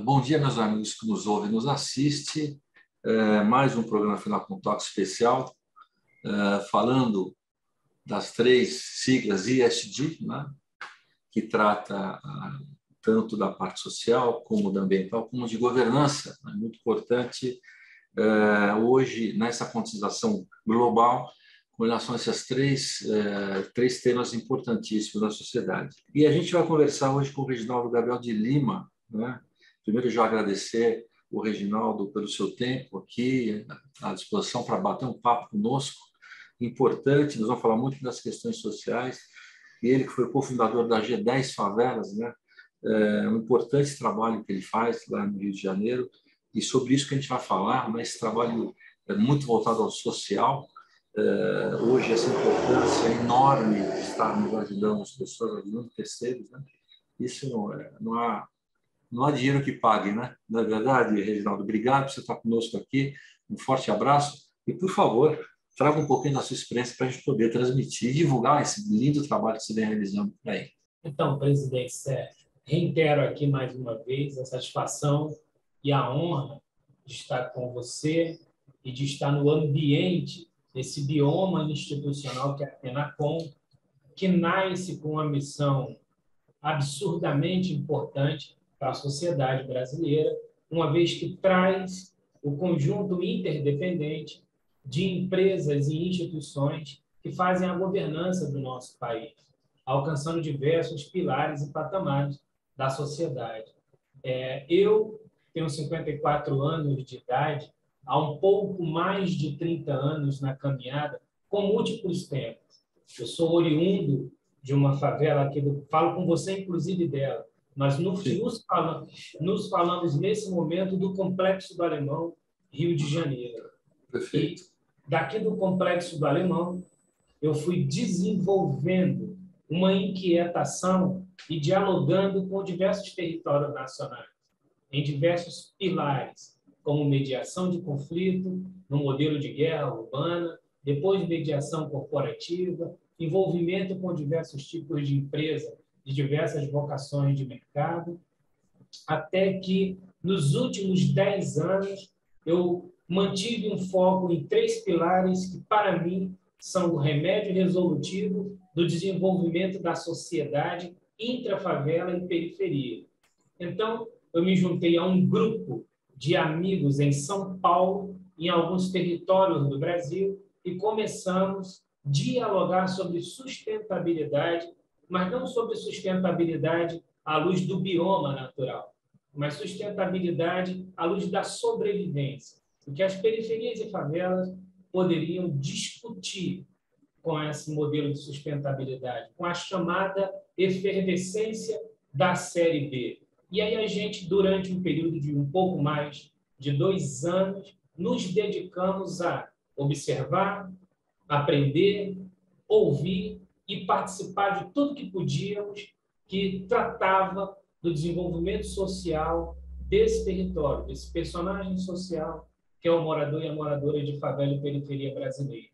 Bom dia, meus amigos que nos ouvem e nos assistem. Mais um programa Final com Toque especial, falando das 3 siglas ESG, né, que trata tanto da parte social, como da ambiental, como de governança. É muito importante hoje, nessa conscientização global, com relação a esses três temas importantíssimos da sociedade. E a gente vai conversar hoje com o Reginaldo Gabriel de Lima, né? Primeiro, já agradecer o Reginaldo pelo seu tempo aqui, à disposição para bater um papo conosco, importante. Nós vamos falar muito das questões sociais. E ele, que foi cofundador da G10 Favelas, né? Um importante trabalho que ele faz lá no Rio de Janeiro. E sobre isso que a gente vai falar, né? Esse trabalho é muito voltado ao social. Hoje, essa importância enorme de estarmos ajudando as pessoas, ajudando terceiros, né? Isso não há dinheiro que pague, né? Não é verdade, Reginaldo? Obrigado por você estar conosco aqui. Um forte abraço. E, por favor, traga um pouquinho da sua experiência para a gente poder transmitir e divulgar esse lindo trabalho que você vem realizando por aí. Então, presidente Sérgio, reitero aqui mais uma vez a satisfação e a honra de estar com você e de estar no ambiente desse bioma institucional que é a FENACOM, que nasce com uma missão absurdamente importante para a sociedade brasileira, uma vez que traz o conjunto interdependente de empresas e instituições que fazem a governança do nosso país, alcançando diversos pilares e patamares da sociedade. Eu tenho 54 anos de idade, há um pouco mais de 30 anos na caminhada, com múltiplos temas. Eu sou oriundo de uma favela aqui, falo com você, inclusive, dela. Nós nos falamos nesse momento do Complexo do Alemão, Rio de Janeiro. Perfeito. E daqui do Complexo do Alemão, eu fui desenvolvendo uma inquietação e dialogando com diversos territórios nacionais, em diversos pilares, como mediação de conflito, no modelo de guerra urbana, depois mediação corporativa, envolvimento com diversos tipos de empresa, de diversas vocações de mercado, até que, nos últimos 10 anos, eu mantive um foco em 3 pilares que, para mim, são o remédio resolutivo do desenvolvimento da sociedade intrafavela e periferia. Então, eu me juntei a um grupo de amigos em São Paulo, em alguns territórios do Brasil, e começamos a dialogar sobre sustentabilidade, mas não sobre sustentabilidade à luz do bioma natural, mas sustentabilidade à luz da sobrevivência, o que as periferias e favelas poderiam discutir com esse modelo de sustentabilidade, com a chamada efervescência da série B. E aí a gente, durante um período de um pouco mais de 2 anos, nos dedicamos a observar, aprender, ouvir e participar de tudo que podíamos que tratava do desenvolvimento social desse território, desse personagem social que é o morador e a moradora de favela e periferia brasileira.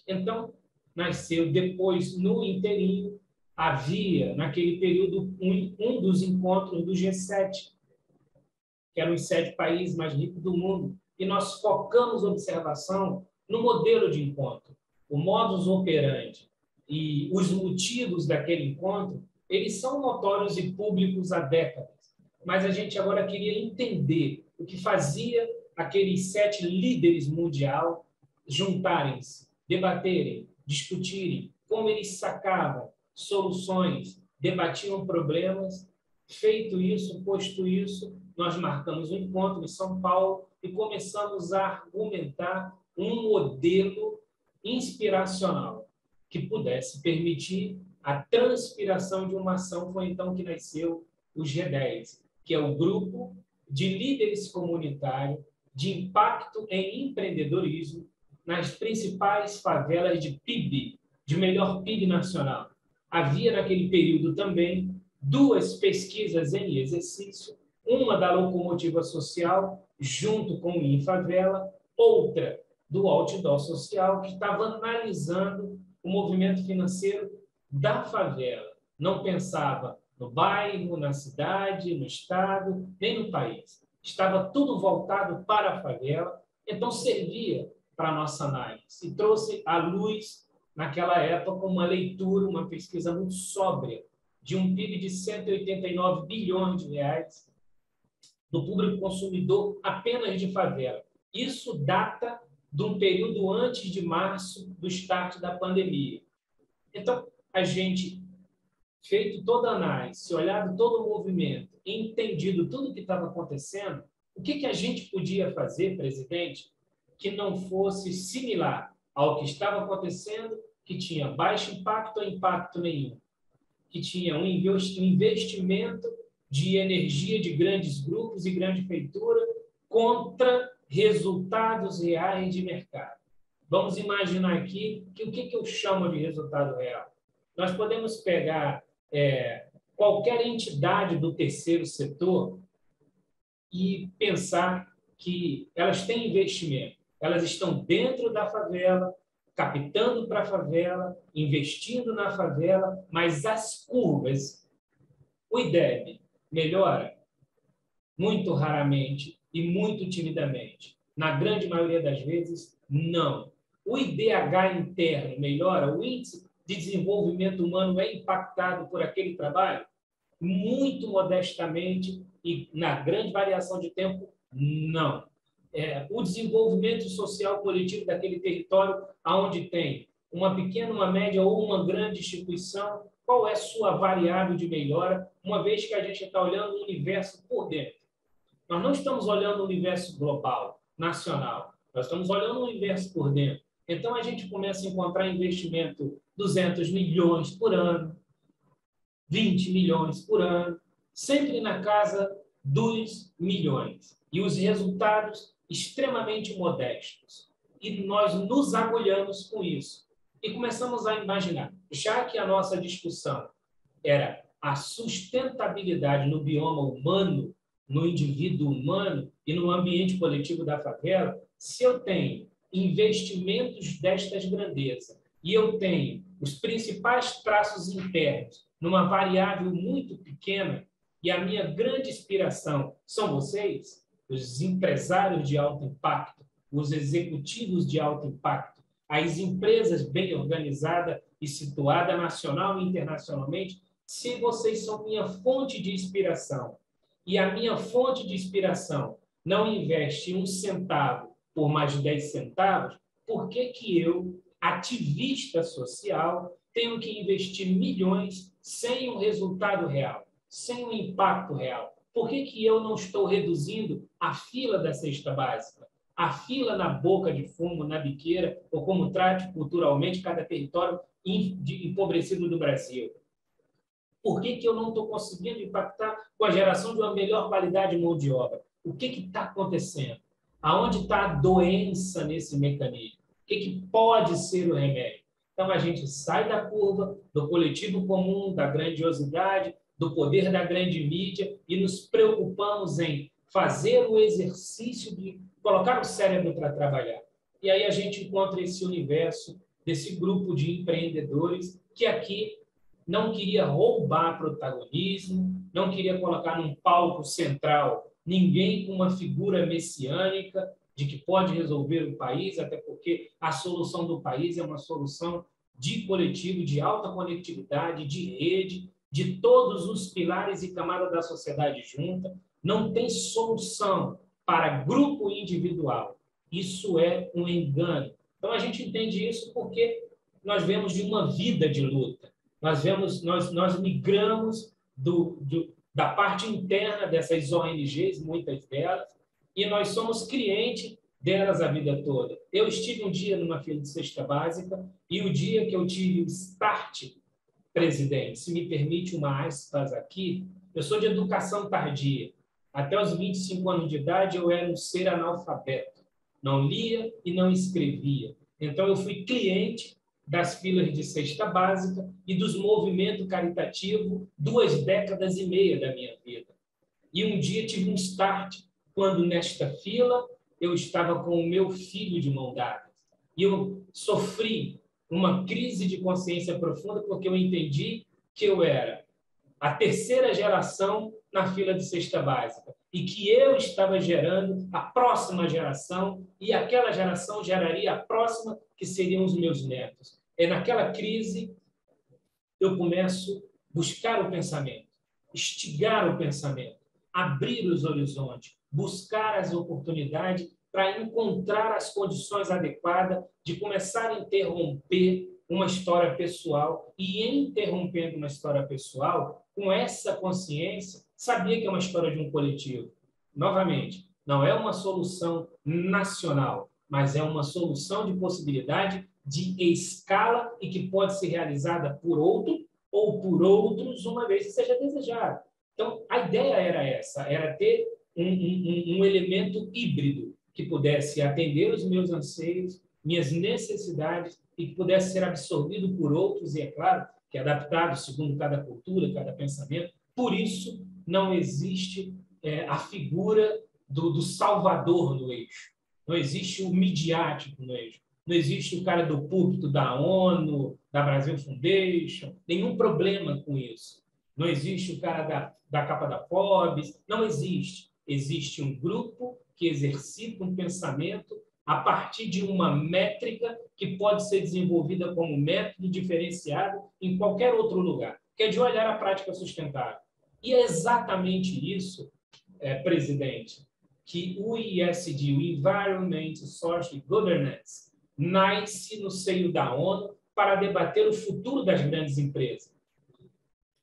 Então, nasceu depois, no inteirinho, havia, naquele período, um dos encontros do G7, que eram os 7 países mais ricos do mundo, e nós focamos a observação no modelo de encontro, o modus operandi e os motivos daquele encontro, eles são notórios e públicos há décadas, mas a gente agora queria entender o que fazia aqueles 7 líderes mundial juntarem-se, debaterem, discutirem, como eles sacavam soluções, debatiam problemas. Feito isso, posto isso, nós marcamos um encontro em São Paulo e começamos a argumentar um modelo inspiracional que pudesse permitir a transpiração de uma ação. Foi então que nasceu o G10, que é o grupo de líderes comunitários de impacto em empreendedorismo nas principais favelas de PIB, de melhor PIB nacional. Havia, naquele período também, 2 pesquisas em exercício, uma da locomotiva social, junto com o Infavela, outra do outdoor social, que estava analisando o movimento financeiro da favela. Não pensava no bairro, na cidade, no estado, nem no país. Estava tudo voltado para a favela, então servia para a nossa análise e trouxe à luz, naquela época, uma leitura, uma pesquisa muito sóbria de um PIB de 189 bilhões de reais do público consumidor apenas de favela. Isso data de um período antes de março, do start da pandemia. Então, a gente, feito toda a análise, olhado todo o movimento, entendido tudo o que estava acontecendo, o que a gente podia fazer, presidente, que não fosse similar ao que estava acontecendo, que tinha baixo impacto ou impacto nenhum, que tinha um investimento de energia de grandes grupos e grande feitura contra resultados reais de mercado. Vamos imaginar aqui que o que eu chamo de resultado real? Nós podemos pegar qualquer entidade do terceiro setor e pensar que elas têm investimento. Elas estão dentro da favela, captando para a favela, investindo na favela, mas as curvas, o IDEB melhora muito raramente e muito timidamente. Na grande maioria das vezes, não. O IDH interno melhora, o índice de desenvolvimento humano é impactado por aquele trabalho? Muito modestamente e na grande variação de tempo, não. O desenvolvimento social coletivo daquele território, onde tem uma pequena, uma média ou uma grande instituição, qual é a sua variável de melhora, uma vez que a gente está olhando o universo por dentro. Nós não estamos olhando o universo global, nacional, nós estamos olhando o universo por dentro. Então, a gente começa a encontrar investimento 200 milhões por ano, 20 milhões por ano, sempre na casa dos milhões. E os resultados extremamente modestos. E nós nos agulhamos com isso. E começamos a imaginar, já que a nossa discussão era a sustentabilidade no bioma humano, no indivíduo humano e no ambiente coletivo da favela, se eu tenho investimentos destas grandezas e eu tenho os principais traços internos numa variável muito pequena, e a minha grande inspiração são vocês, os empresários de alto impacto, os executivos de alto impacto, as empresas bem organizadas e situadas nacional e internacionalmente, se vocês são minha fonte de inspiração, e a minha fonte de inspiração não investe 1 centavo por mais de 10 centavos, por que eu, ativista social, tenho que investir milhões sem um resultado real, sem um impacto real? Por que eu não estou reduzindo a fila da cesta básica, a fila na boca de fumo, na biqueira, ou como trate culturalmente cada território empobrecido do Brasil? Por que eu não estou conseguindo impactar com a geração de uma melhor qualidade de mão de obra? O que está acontecendo? Aonde está a doença nesse mecanismo? O que pode ser o remédio? Então, a gente sai da curva, do coletivo comum, da grandiosidade, do poder da grande mídia e nos preocupamos em fazer o exercício de colocar o cérebro para trabalhar. E aí a gente encontra esse universo desse grupo de empreendedores que aqui não queria roubar protagonismo, não queria colocar num palco central ninguém com uma figura messiânica de que pode resolver o país, até porque a solução do país é uma solução de coletivo, de alta conectividade, de rede, de todos os pilares e camadas da sociedade junta. Não tem solução para grupo individual. Isso é um engano. Então, a gente entende isso porque nós vemos de uma vida de luta. Nós migramos da parte interna dessas ONGs, muitas delas, e nós somos clientes delas a vida toda. Eu estive um dia numa fila de cesta básica e o dia que eu tive o start, presidente, se me permite uma aspas aqui, eu sou de educação tardia. Até os 25 anos de idade, eu era um ser analfabeto. Não lia e não escrevia. Então, eu fui cliente das filas de cesta básica e dos movimentos caritativos 2 décadas e meia da minha vida. E um dia tive um start, quando nesta fila eu estava com o meu filho de mão dada. E eu sofri uma crise de consciência profunda, porque eu entendi que eu era a terceira geração na fila de cesta básica e que eu estava gerando a próxima geração e aquela geração geraria a próxima, que seriam os meus netos. É naquela crise eu começo a buscar o pensamento, instigar o pensamento, abrir os horizontes, buscar as oportunidades para encontrar as condições adequadas de começar a interromper uma história pessoal e, interrompendo uma história pessoal, com essa consciência, sabia que é uma história de um coletivo. Novamente, não é uma solução nacional, mas é uma solução de possibilidade de escala e que pode ser realizada por outro ou por outros, uma vez que seja desejado. Então, a ideia era essa, era ter um elemento híbrido que pudesse atender os meus anseios, minhas necessidades e que pudesse ser absorvido por outros, e é claro que adaptado segundo cada cultura, cada pensamento. Por isso, não existe a figura do salvador no eixo. Não existe o midiático no eixo. Não existe o cara do púlpito da ONU, da Brasil Foundation, nenhum problema com isso. Não existe o cara da capa da Forbes, não existe. Existe um grupo que exercita um pensamento a partir de uma métrica que pode ser desenvolvida como método diferenciado em qualquer outro lugar, que é de olhar a prática sustentável. E é exatamente isso, presidente, que o ESG, o Environment, Social Governance, nasce no seio da ONU para debater o futuro das grandes empresas.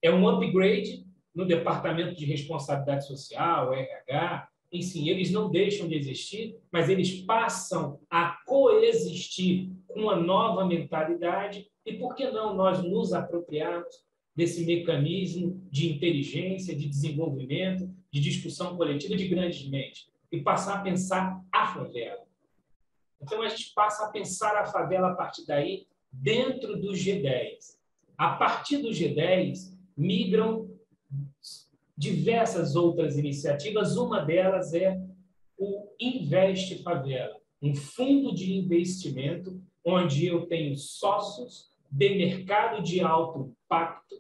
É um upgrade no Departamento de Responsabilidade Social, RH, enfim, eles não deixam de existir, mas eles passam a coexistir com uma nova mentalidade e, por que não, nós nos apropriarmos desse mecanismo de inteligência, de desenvolvimento, de discussão coletiva de grandes mentes e passar a pensar a favela. Então, a gente passa a pensar a favela a partir daí dentro do G10. A partir do G10, migram diversas outras iniciativas. Uma delas é o Investe Favela, um fundo de investimento onde eu tenho sócios de mercado de alto impacto,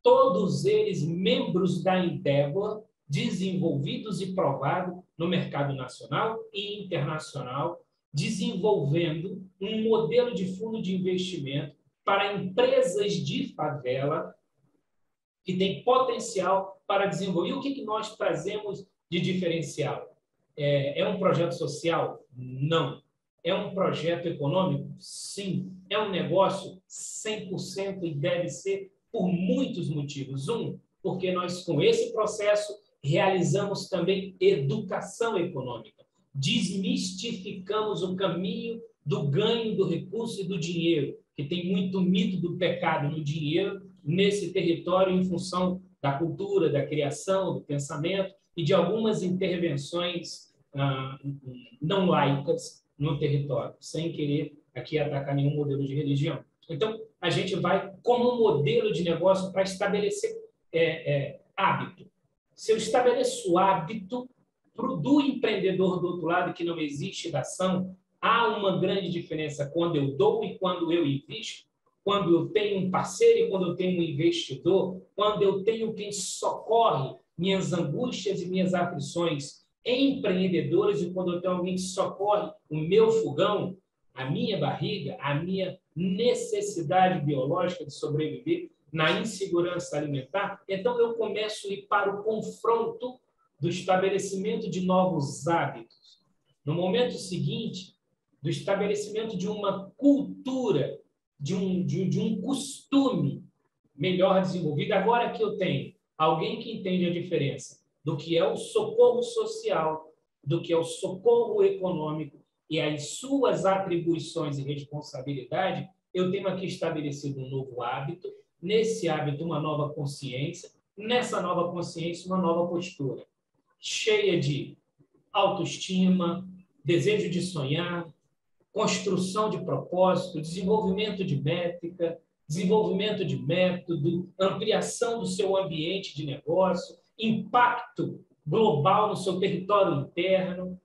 todos eles membros da Endeavor, desenvolvidos e provados no mercado nacional e internacional, desenvolvendo um modelo de fundo de investimento para empresas de favela que tem potencial para desenvolver. E o que nós trazemos de diferencial? É um projeto social? Não. É um projeto econômico? Sim. É um negócio? 100% e deve ser por muitos motivos. Porque nós, com esse processo, realizamos também educação econômica. Desmistificamos o caminho do ganho do recurso e do dinheiro, que tem muito mito do pecado no dinheiro nesse território em função da cultura, da criação, do pensamento e de algumas intervenções não laicas no território, sem querer aqui atacar nenhum modelo de religião. Então, a gente vai como modelo de negócio para estabelecer hábito. Se eu estabeleço o hábito do empreendedor do outro lado, que não existe da ação, há uma grande diferença quando eu dou e quando eu invisto, quando eu tenho um parceiro e quando eu tenho um investidor, quando eu tenho quem socorre minhas angústias e minhas aflições empreendedoras e quando eu tenho alguém que socorre o meu fogão, a minha barriga, a minha necessidade biológica de sobreviver na insegurança alimentar, então eu começo a ir para o confronto do estabelecimento de novos hábitos. No momento seguinte, do estabelecimento de uma cultura, de um costume melhor desenvolvido. Agora que eu tenho alguém que entende a diferença do que é o socorro social, do que é o socorro econômico e as suas atribuições e responsabilidade, eu tenho aqui estabelecido um novo hábito, nesse hábito uma nova consciência, nessa nova consciência uma nova postura, cheia de autoestima, desejo de sonhar, construção de propósito, desenvolvimento de métrica, desenvolvimento de método, ampliação do seu ambiente de negócio, impacto global no seu território interno.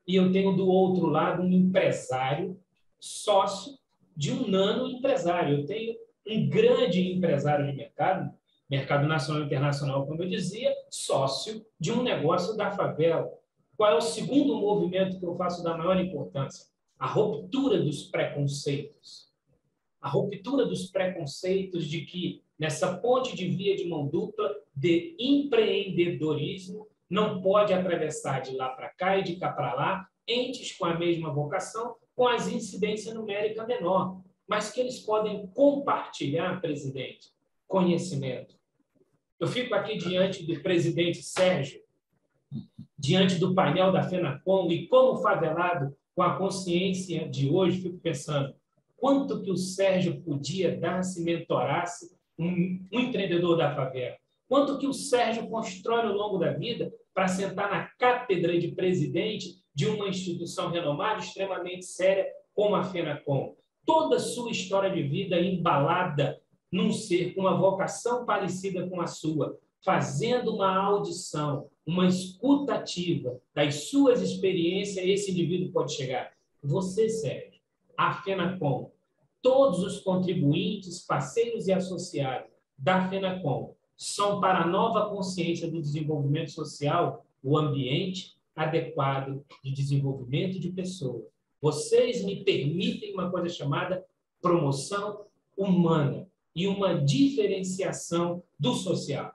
E eu tenho do outro lado um empresário, sócio de um nano empresário. Eu tenho um grande empresário de mercado nacional e internacional, como eu dizia, sócio de um negócio da favela. Qual é o segundo movimento que eu faço da maior importância? A ruptura dos preconceitos. A ruptura dos preconceitos de que, nessa ponte de via de mão dupla de empreendedorismo, não pode atravessar de lá para cá e de cá para lá entes com a mesma vocação, com as incidências numéricas menor, mas que eles podem compartilhar, presidente, conhecimento. Eu fico aqui diante do presidente Sérgio, diante do painel da FENACOM, e como favelado, com a consciência de hoje, fico pensando quanto que o Sérgio podia dar se mentorasse um empreendedor da favela. Quanto que o Sérgio constrói ao longo da vida para sentar na cátedra de presidente de uma instituição renomada, extremamente séria, como a FENACOM. Toda a sua história de vida embalada num ser com uma vocação parecida com a sua, fazendo uma audição, uma escuta ativa das suas experiências, esse indivíduo pode chegar. Você, Sérgio, a FENACOM, todos os contribuintes, parceiros e associados da FENACOM são para a nova consciência do desenvolvimento social o ambiente adequado de desenvolvimento de pessoas. Vocês me permitem uma coisa chamada promoção humana e uma diferenciação do social.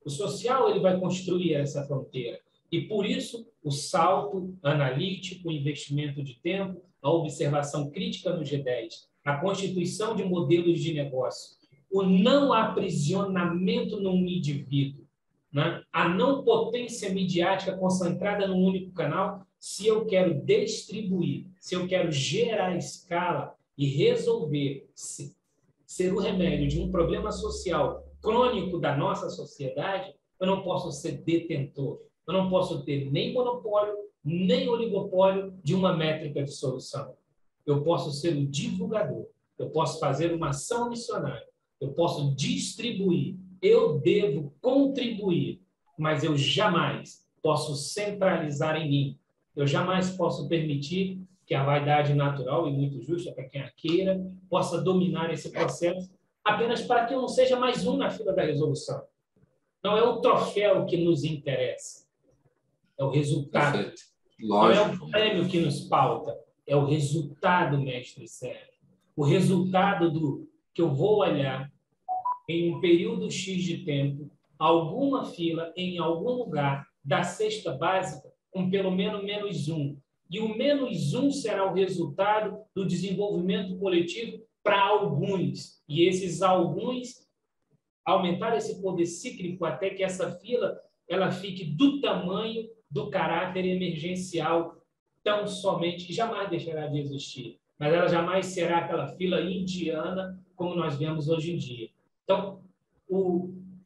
O social ele vai construir essa fronteira. E, por isso, o salto analítico, o investimento de tempo, a observação crítica no G10, a constituição de modelos de negócio, o não aprisionamento num indivíduo, né? A não potência midiática concentrada num único canal, se eu quero distribuir, se eu quero gerar escala e resolver, ser o remédio de um problema social crônico da nossa sociedade, eu não posso ser detentor, eu não posso ter nem monopólio, nem oligopólio de uma métrica de solução. Eu posso ser o divulgador, eu posso fazer uma ação missionária, eu posso distribuir, eu devo contribuir, mas eu jamais posso centralizar em mim. Eu jamais posso permitir que a vaidade natural e muito justa, para quem a queira, possa dominar esse processo, apenas para que eu não seja mais um na fila da resolução. Não é o troféu que nos interessa, é o resultado. Perfeito. Não é o prêmio que nos pauta, é o resultado, mestre Sérgio. O resultado do que eu vou olhar em um período X de tempo, alguma fila em algum lugar da cesta básica com pelo menos -1. E o -1 será o resultado do desenvolvimento coletivo para alguns. E esses alguns aumentar esse poder cíclico até que essa fila ela fique do tamanho do caráter emergencial tão somente, que jamais deixará de existir. Mas ela jamais será aquela fila indiana como nós vemos hoje em dia. Então,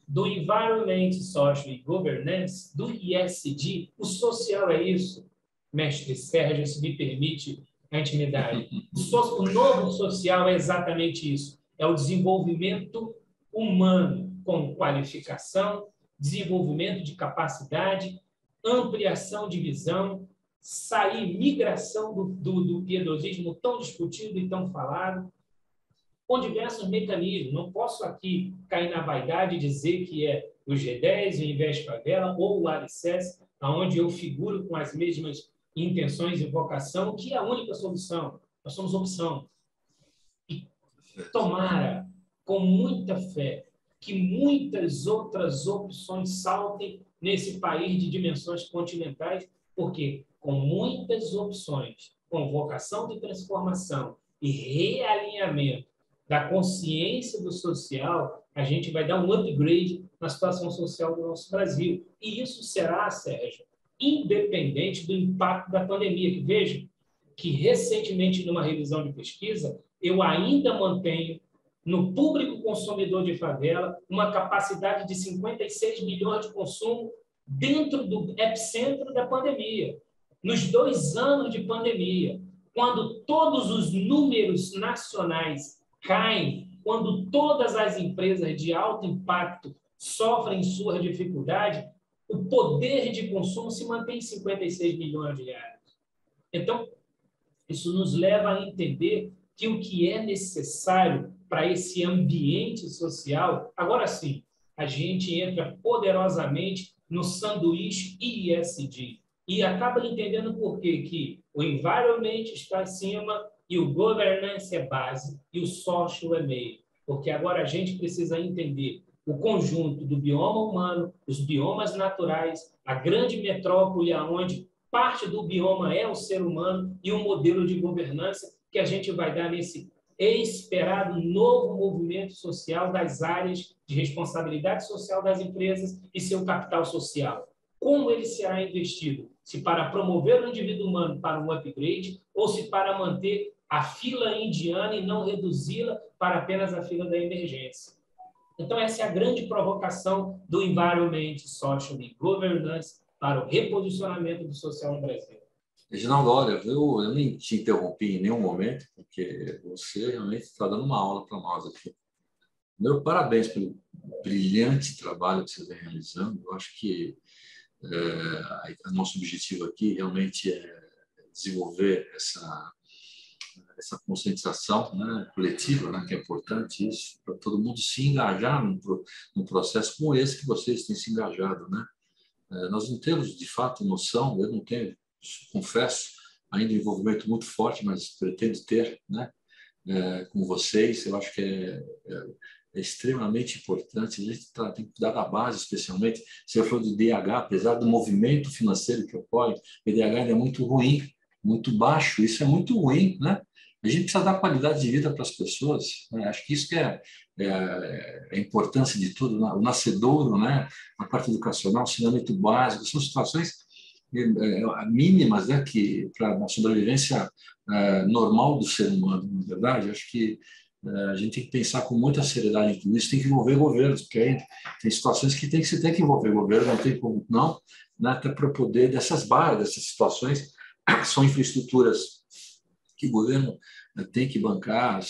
do Environment, Social e Governance, do ISD, o social é isso, mestre Sérgio, se me permite a intimidade. O novo social é exatamente isso, é o desenvolvimento humano com qualificação, desenvolvimento de capacidade, ampliação de visão, migração do piedosismo tão discutido e tão falado, com diversos mecanismos. Não posso aqui cair na vaidade e dizer que é o G10, o Invest Favela ou o Alicerce, onde eu figuro com as mesmas intenções e vocação, que é a única solução. Nós somos opção. E tomara, com muita fé, que muitas outras opções saltem nesse país de dimensões continentais, porque com muitas opções, com vocação de transformação e realinhamento da consciência do social, a gente vai dar um upgrade na situação social do nosso Brasil. E isso será, Sérgio, independente do impacto da pandemia. Que veja que, recentemente, numa revisão de pesquisa, eu ainda mantenho no público consumidor de favela uma capacidade de 56 milhões de consumo dentro do epicentro da pandemia. Nos 2 anos de pandemia, quando todos os números nacionais caem, quando todas as empresas de alto impacto sofrem sua dificuldade, o poder de consumo se mantém em 56 milhões de reais. Então, isso nos leva a entender que o que é necessário para esse ambiente social, agora sim, a gente entra poderosamente no sanduíche ESG e acaba entendendo por quê que o environment está acima e o governance é base e o social é meio. Porque agora a gente precisa entender o conjunto do bioma humano, os biomas naturais, a grande metrópole onde parte do bioma é o ser humano e o modelo de governança que a gente vai dar nesse esperado novo movimento social das áreas de responsabilidade social das empresas e seu capital social. Como ele será investido? Se para promover o indivíduo humano para um upgrade ou se para manter a fila indiana e não reduzi-la para apenas a fila da emergência. Então, essa é a grande provocação do Environment, Social e Governance para o reposicionamento do social no Brasil. Reginaldo, olha, eu nem te interrompi em nenhum momento, porque você realmente está dando uma aula para nós aqui. Meu parabéns pelo brilhante trabalho que você vem realizando. Eu acho que nosso objetivo aqui realmente é desenvolver essa conscientização, né, coletiva, né, que é importante isso, para todo mundo se engajar num processo como esse que vocês têm se engajado, né? Nós não temos, de fato, noção, eu não tenho, confesso, ainda um envolvimento muito forte, mas pretendo ter, né, com vocês. Eu acho que é extremamente importante. A gente tem que cuidar da base, especialmente. Você falou de DH, apesar do movimento financeiro que ocorre, o DH é muito ruim, muito baixo. Isso é muito ruim, né? A gente precisa dar qualidade de vida para as pessoas, né? Acho que isso que é a importância de tudo, né? O nascedouro, né? A parte educacional, o ensinamento básico, são situações mínimas, né? Que para uma sobrevivência normal do ser humano, na verdade. Acho que a gente tem que pensar com muita seriedade em tudo isso, tem que envolver governos, porque aí tem situações que você tem que envolver governo, não tem como não, né? Até para poder dessas barras, dessas situações, que são infraestruturas que o governo tem que bancar.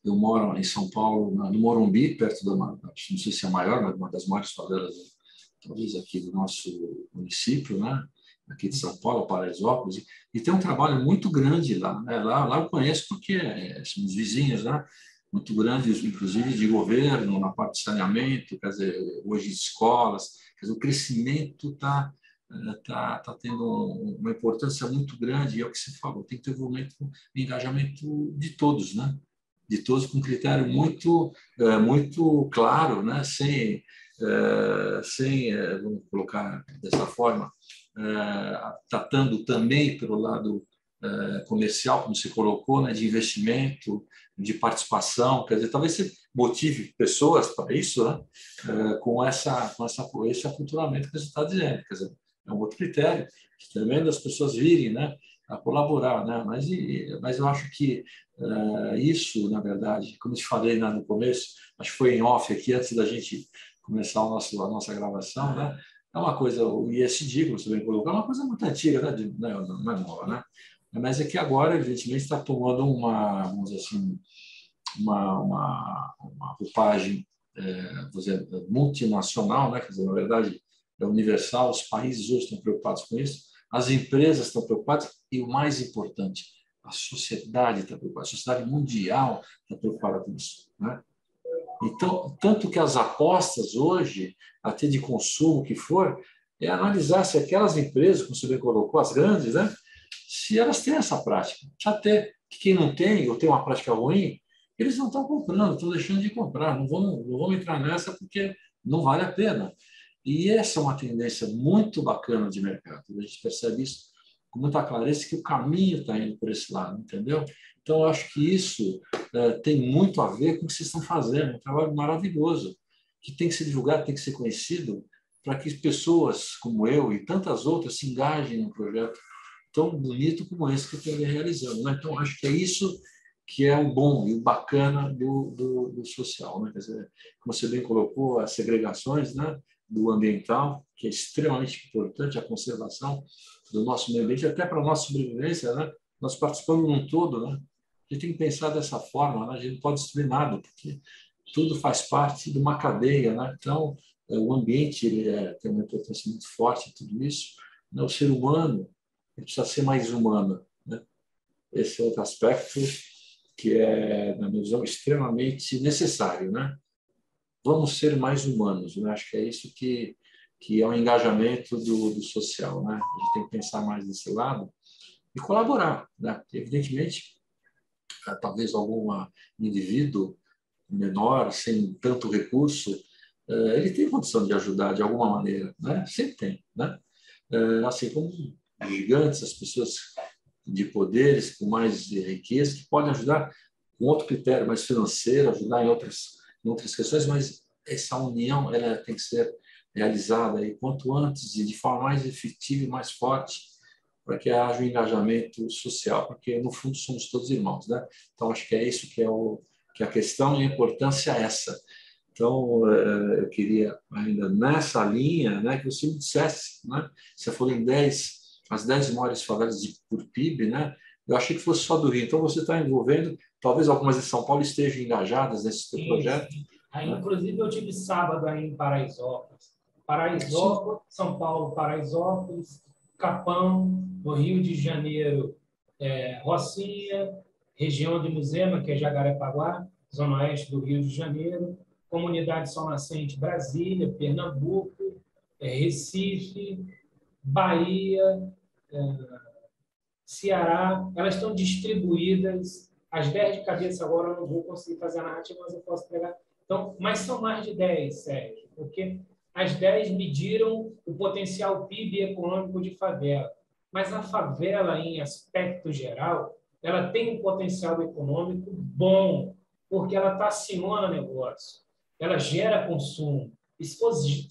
Eu moro em São Paulo, no Morumbi, perto não sei se é a maior, mas uma das maiores favelas, talvez aqui do nosso município, né? Aqui de São Paulo, Paraisópolis, e tem um trabalho muito grande lá, né? Lá eu conheço porque somos vizinhos, né? Muito grandes, inclusive de governo, na parte de saneamento, quer dizer, hoje de escolas, quer dizer, o crescimento está tendo uma importância muito grande, e é o que você falou, tem que ter envolvimento e engajamento de todos, né? De todos com critério muito claro, né? Sem, vamos colocar dessa forma, tratando também pelo lado comercial, como você colocou, né? De investimento, de participação, quer dizer, talvez você motive pessoas para isso, né? Com esse aculturamento que você está dizendo, quer dizer, é um outro critério, também das pessoas virem, né, a colaborar, né? Mas eu acho que isso, na verdade, como eu te falei, né, no começo, acho que foi em off aqui, antes da gente começar a nossa gravação, né? É uma coisa, o ISD, como você bem colocou, é uma coisa muito antiga, né? Não é nova, né? Mas é que agora, evidentemente, está tomando vamos dizer assim, uma roupagem vamos dizer, multinacional, né? Quer dizer, na verdade, é universal, os países hoje estão preocupados com isso, as empresas estão preocupadas e, o mais importante, a sociedade está preocupada, a sociedade mundial está preocupada com isso, né? Então, tanto que as apostas hoje, até de consumo que for, é analisar se aquelas empresas, como você bem colocou, as grandes, né, se elas têm essa prática. Já ter, que quem não tem ou tem uma prática ruim, eles não estão comprando, estão deixando de comprar, não vão entrar nessa porque não vale a pena. E essa é uma tendência muito bacana de mercado. A gente percebe isso com muita clareza, que o caminho está indo por esse lado, entendeu? Então, eu acho que isso tem muito a ver com o que vocês estão fazendo, um trabalho maravilhoso, que tem que ser divulgado, tem que ser conhecido, para que pessoas como eu e tantas outras se engajem num projeto tão bonito como esse que eu estou realizando, né? Então, acho que é isso que é o bom e o bacana do social, né? Quer dizer, como você bem colocou, as segregações, né, do ambiental, que é extremamente importante, a conservação do nosso meio ambiente, até para a nossa sobrevivência, né? Nós participamos num todo, né? A gente tem que pensar dessa forma, né? A gente não pode destruir nada, porque tudo faz parte de uma cadeia, né? Então, o ambiente tem uma importância muito forte em tudo isso, né? O ser humano ele precisa ser mais humano, né? Esse é outro aspecto. que é, na minha visão, extremamente necessário, né? Vamos ser mais humanos, né? Acho que é isso que é o engajamento do social, né? A gente tem que pensar mais nesse lado e colaborar, né? Evidentemente, talvez algum indivíduo menor, sem tanto recurso, ele tem condição de ajudar de alguma maneira, né? Sempre tem, né? Assim como gigantes, as pessoas de poderes, com mais riqueza, que podem ajudar com outro critério mais financeiro, ajudar em outras questões, mas essa união ela tem que ser realizada aí quanto antes e de forma mais efetiva e mais forte, para que haja um engajamento social, porque no fundo somos todos irmãos, né? Então acho que é isso que é a questão e a importância é essa. Então, eu queria ainda nessa linha, né, que você me dissesse, né? Você falou em as 10 maiores favelas por PIB, né? Eu achei que fosse só do Rio. Então, você está envolvendo, talvez algumas de São Paulo estejam engajadas nesse seu projeto. Sim. Aí, Né? inclusive, eu tive sábado aí em Paraisópolis. Sim. Paraisópolis, São Paulo, Paraisópolis, Capão, no Rio de Janeiro, Rocinha, região de Muzema, que é Jacarepaguá, zona oeste do Rio de Janeiro, Comunidade Sol Nascente, Brasília, Pernambuco, Recife, Bahia, Ceará, elas estão distribuídas. As 10 de cabeça agora eu não vou conseguir fazer a narrativa, mas eu posso pegar. Então, mas são mais de 10, Sérgio, porque as 10 mediram o potencial PIB econômico de favela. Mas a favela, em aspecto geral, ela tem um potencial econômico bom, porque ela estaciona negócio, ela gera consumo. E se fosse,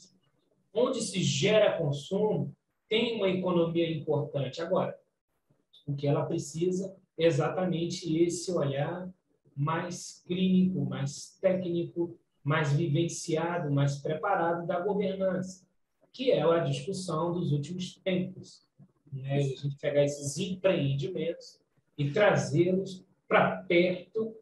onde se gera consumo, tem uma economia importante. Agora, o que ela precisa é exatamente esse olhar mais clínico, mais técnico, mais vivenciado, mais preparado da governança, que é a discussão dos últimos tempos. Né? A gente pegar esses empreendimentos e trazê-los para perto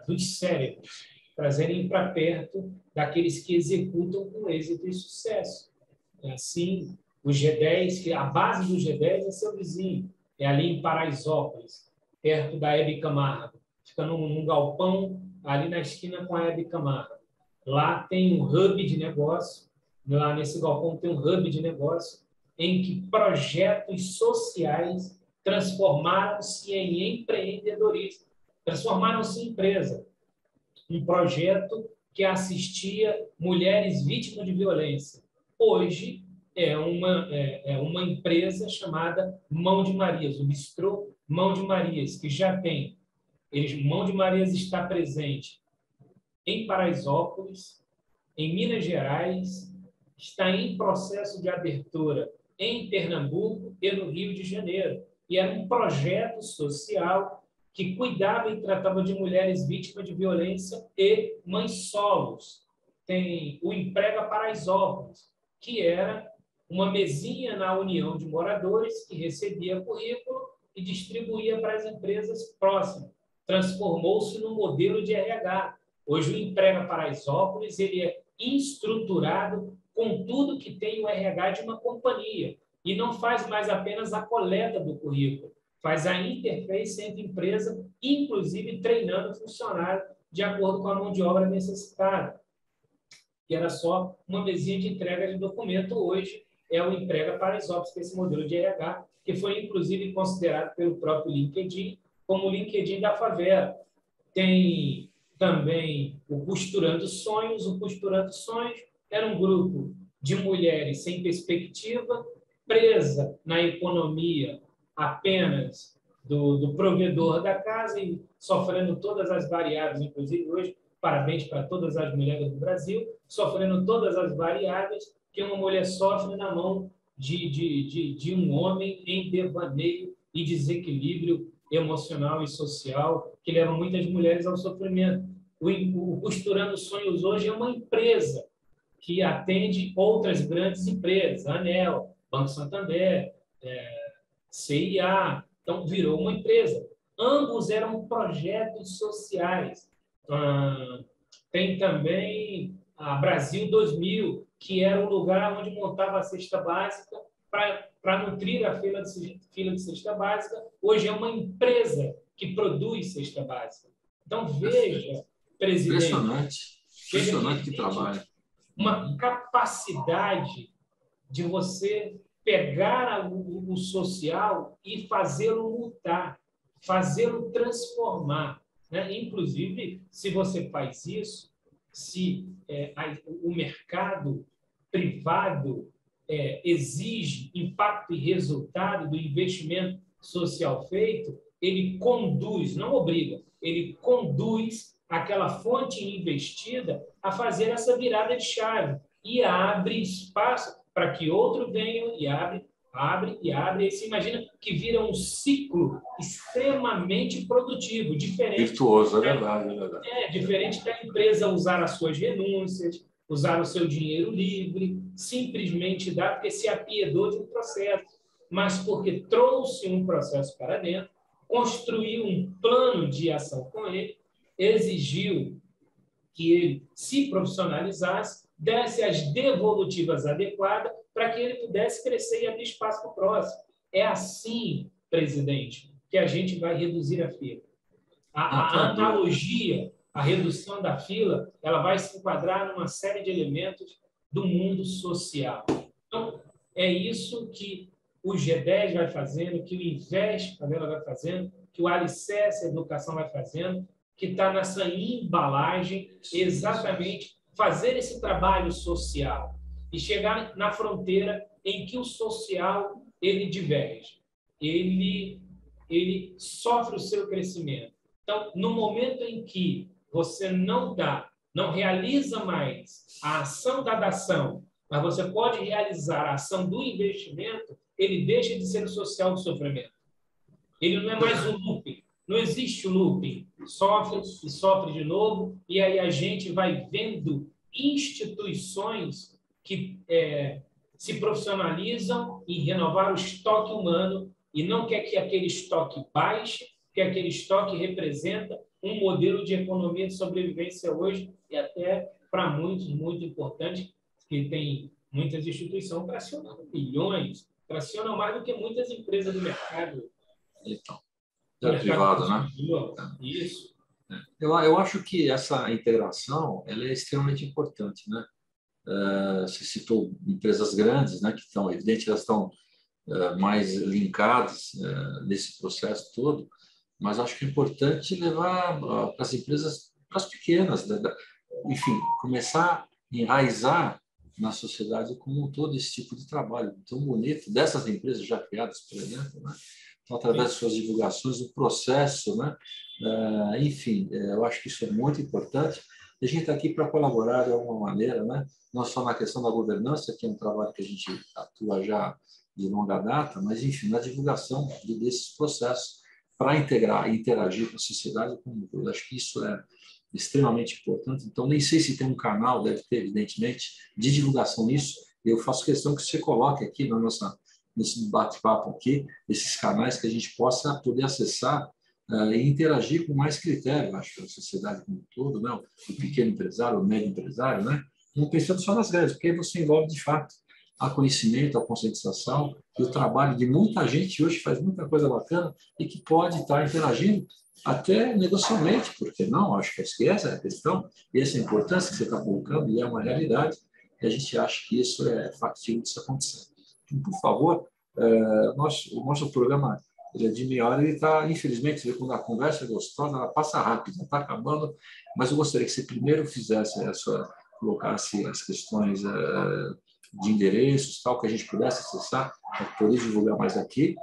dos cérebros, trazerem para perto daqueles que executam com êxito e sucesso. Assim, o G10, que a base do G10 é seu vizinho, é ali em Paraisópolis, perto da Hebe Camargo. Fica num galpão ali na esquina com a Hebe Camargo. Lá tem um hub de negócio, lá nesse galpão tem um hub de negócio em que projetos sociais transformaram-se em empreendedorismo, transformaram-se em empresa. Um projeto que assistia mulheres vítimas de violência. Hoje, é uma empresa chamada Mão de Marias, o Bistrô Mão de Marias, que já tem. Mão de Marias está presente em Paraisópolis, em Minas Gerais, está em processo de abertura em Pernambuco e no Rio de Janeiro. E era um projeto social que cuidava e tratava de mulheres vítimas de violência e mães solos. Tem o Emprega Paraisópolis, que era uma mesinha na união de moradores que recebia currículo e distribuía para as empresas próximas. Transformou-se num modelo de RH. Hoje o Emprega Paraisópolis ele é estruturado com tudo que tem o RH de uma companhia e não faz mais apenas a coleta do currículo, faz a interface entre empresa, inclusive treinando funcionário de acordo com a mão de obra necessitada, que era só uma mesinha de entrega de documento. Hoje é o Emprega Paraisópolis, que é esse modelo de RH, que foi inclusive considerado pelo próprio LinkedIn como o LinkedIn da favela. Tem também o Costurando Sonhos. O Costurando Sonhos era um grupo de mulheres sem perspectiva, presa na economia apenas do provedor da casa e sofrendo todas as variáveis, inclusive hoje, parabéns para todas as mulheres do Brasil, sofrendo todas as variáveis que uma mulher sofre na mão de um homem em devaneio e desequilíbrio emocional e social, que leva muitas mulheres ao sofrimento. O Costurando Sonhos hoje é uma empresa que atende outras grandes empresas, ANEEL, Banco Santander, CIA, então virou uma empresa. Ambos eram projetos sociais. Tem também a Brasil 2000, que era um lugar onde montava a cesta básica para nutrir a fila de cesta básica. Hoje é uma empresa que produz cesta básica. Então, veja, presidente, impressionante que trabalho. Uma capacidade de você pegar o social e fazê-lo mudar, fazê-lo transformar, né? Inclusive, se você faz isso, se o mercado privado exige impacto e resultado do investimento social feito, ele conduz, não obriga, ele conduz aquela fonte investida a fazer essa virada de chave e abre espaço para que outro venha e abre. E aí você imagina que vira um ciclo extremamente produtivo, diferente. Virtuoso, é verdade. Diferente da empresa usar as suas renúncias, usar o seu dinheiro livre, simplesmente dar porque se apiedou de um processo, mas porque trouxe um processo para dentro, construiu um plano de ação com ele, exigiu que ele se profissionalizasse, desse as devolutivas adequadas para que ele pudesse crescer e abrir espaço para o próximo. É assim, presidente, que a gente vai reduzir a fila. A analogia, a redução da fila, ela vai se enquadrar numa série de elementos do mundo social. Então, é isso que o G10 vai fazendo, que o Invest Favela vai fazendo, que o Alicerce Educação vai fazendo, que está nessa embalagem, exatamente fazer esse trabalho social e chegar na fronteira em que o social ele diverge, ele sofre o seu crescimento. Então, no momento em que você não realiza mais a ação da dação, mas você pode realizar a ação do investimento, ele deixa de ser o social do sofrimento. Ele não é mais o looping. Não existe o looping. Sofre e sofre de novo, e aí a gente vai vendo instituições que se profissionalizam em renovar o estoque humano e não quer que aquele estoque baixe, que aquele estoque representa um modelo de economia de sobrevivência hoje e até para muitos, muito importante, que tem muitas instituições tracionando bilhões, tracionam mais do que muitas empresas do mercado. Então, é privado, né? Isso. Eu acho que essa integração ela é extremamente importante, né? Você citou empresas grandes, né? Que estão, evidente, elas estão mais linkadas nesse processo todo, mas acho que é importante levar para as empresas, para as pequenas, enfim, começar a enraizar na sociedade como um todo esse tipo de trabalho tão bonito dessas empresas já criadas, por exemplo, né? Então, através de suas divulgações, o processo, né? Enfim, eu acho que isso é muito importante. E a gente está aqui para colaborar de alguma maneira, né? Não só na questão da governança, que é um trabalho que a gente atua já de longa data, mas, enfim, na divulgação desses processos para integrar e interagir com a sociedade como um todo. Acho que isso é extremamente importante. Então, nem sei se tem um canal, deve ter, evidentemente, de divulgação nisso. Eu faço questão que você coloque aqui nesse bate-papo aqui, esses canais que a gente possa poder acessar e interagir com mais critério, acho que a sociedade como um todo, né? O pequeno empresário, o médio empresário, né? Não pensando só nas grandes, porque aí você envolve, de fato, a conhecimento, a conscientização e o trabalho de muita gente hoje faz muita coisa bacana e que pode estar interagindo até negocialmente, porque não? Acho que essa é a questão, e essa é a importância que você está colocando, e é uma realidade, e a gente acha que isso é factível de se acontecer. Então, por favor, o nosso programa ele é de meia hora, ele está, infelizmente, quando a conversa é gostosa, ela passa rápido, está acabando, mas eu gostaria que você primeiro fizesse colocasse as questões de endereços, tal, que a gente pudesse acessar, para poder divulgar mais aqui,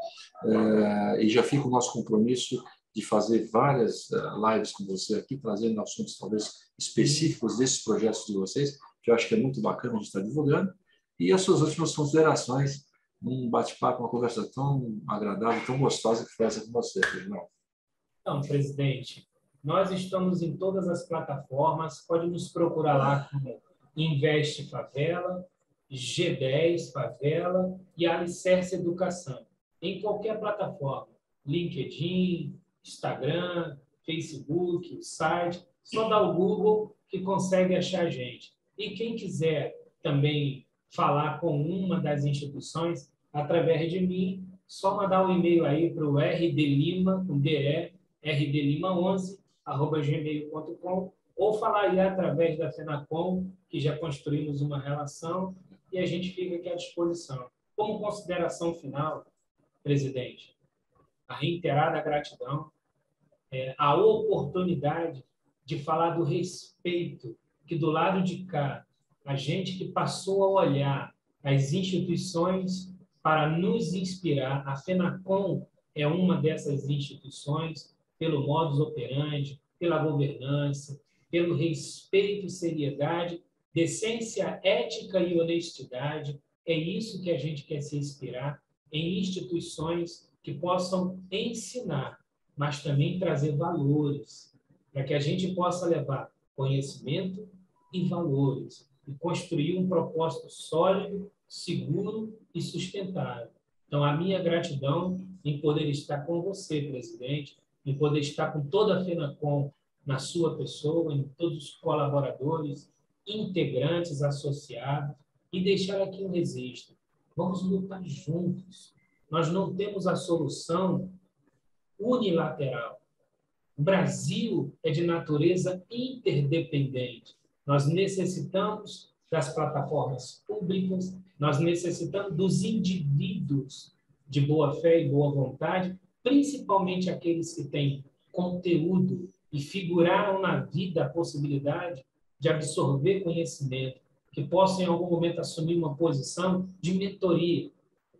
e já fica o nosso compromisso de fazer várias lives com você aqui, trazendo assuntos talvez específicos desses projetos de vocês, que eu acho que é muito bacana a gente estar divulgando, e as suas últimas considerações, um bate-papo, uma conversa tão agradável, tão gostosa que foi essa com você, Reginaldo. Então, presidente, nós estamos em todas as plataformas, pode nos procurar lá como Invest Favela, G10 Favela e Alicerce Educação. Em qualquer plataforma, LinkedIn, Instagram, Facebook, o site, só dá o Google que consegue achar a gente. E quem quiser também falar com uma das instituições, através de mim, só mandar um e-mail aí para o rdlima, com DE, rdlima11@gmail.com, ou falar aí através da FENACOM, que já construímos uma relação, e a gente fica aqui à disposição. Como consideração final, presidente, a reiterada gratidão, a oportunidade de falar do respeito que do lado de cá, a gente que passou a olhar as instituições para nos inspirar, a FENACOM é uma dessas instituições, pelo modus operandi, pela governança, pelo respeito e seriedade, decência, ética e honestidade. É isso que a gente quer se inspirar, em instituições que possam ensinar, mas também trazer valores, para que a gente possa levar conhecimento e valores, e construir um propósito sólido, seguro e sustentável. Então, a minha gratidão em poder estar com você, presidente, em poder estar com toda a FENACOM na sua pessoa, em todos os colaboradores, integrantes, associados, e deixar aqui um registro. Vamos lutar juntos. Nós não temos a solução unilateral. O Brasil é de natureza interdependente. Nós necessitamos das plataformas públicas, nós necessitamos dos indivíduos de boa fé e boa vontade, principalmente aqueles que têm conteúdo e figuraram na vida a possibilidade de absorver conhecimento, que possam, em algum momento, assumir uma posição de mentoria.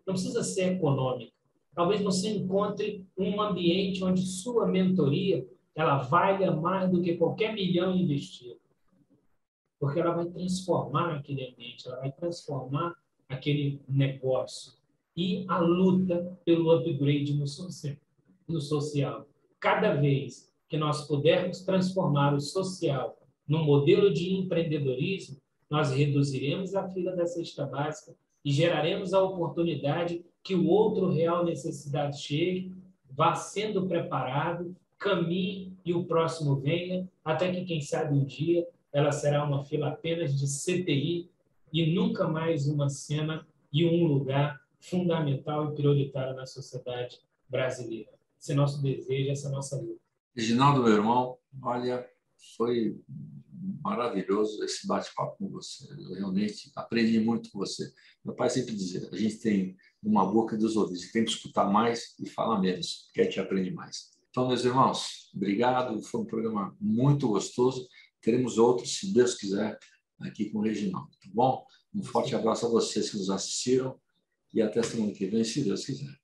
Não precisa ser econômica. Talvez você encontre um ambiente onde sua mentoria ela valha mais do que qualquer milhão investido. Porque ela vai transformar aquele ambiente, ela vai transformar aquele negócio. E a luta pelo upgrade no social. Cada vez que nós pudermos transformar o social num modelo de empreendedorismo, nós reduziremos a fila da cesta básica e geraremos a oportunidade que o outro real necessidade chegue, vá sendo preparado, caminhe e o próximo venha, até que, quem sabe, um dia ela será uma fila apenas de CTI e nunca mais uma cena e um lugar fundamental e prioritário na sociedade brasileira. Esse é nosso desejo, essa é a nossa luta. Reginaldo, meu irmão, olha, foi maravilhoso esse bate-papo com você. Eu realmente aprendi muito com você. Meu pai sempre dizia, a gente tem uma boca e 2 ouvidos, tem que escutar mais e falar menos, porque a gente aprende mais. Então, meus irmãos, obrigado, foi um programa muito gostoso. Teremos outros, se Deus quiser, aqui com o Reginaldo, tá bom? Um forte abraço a vocês que nos assistiram e até semana que vem, se Deus quiser.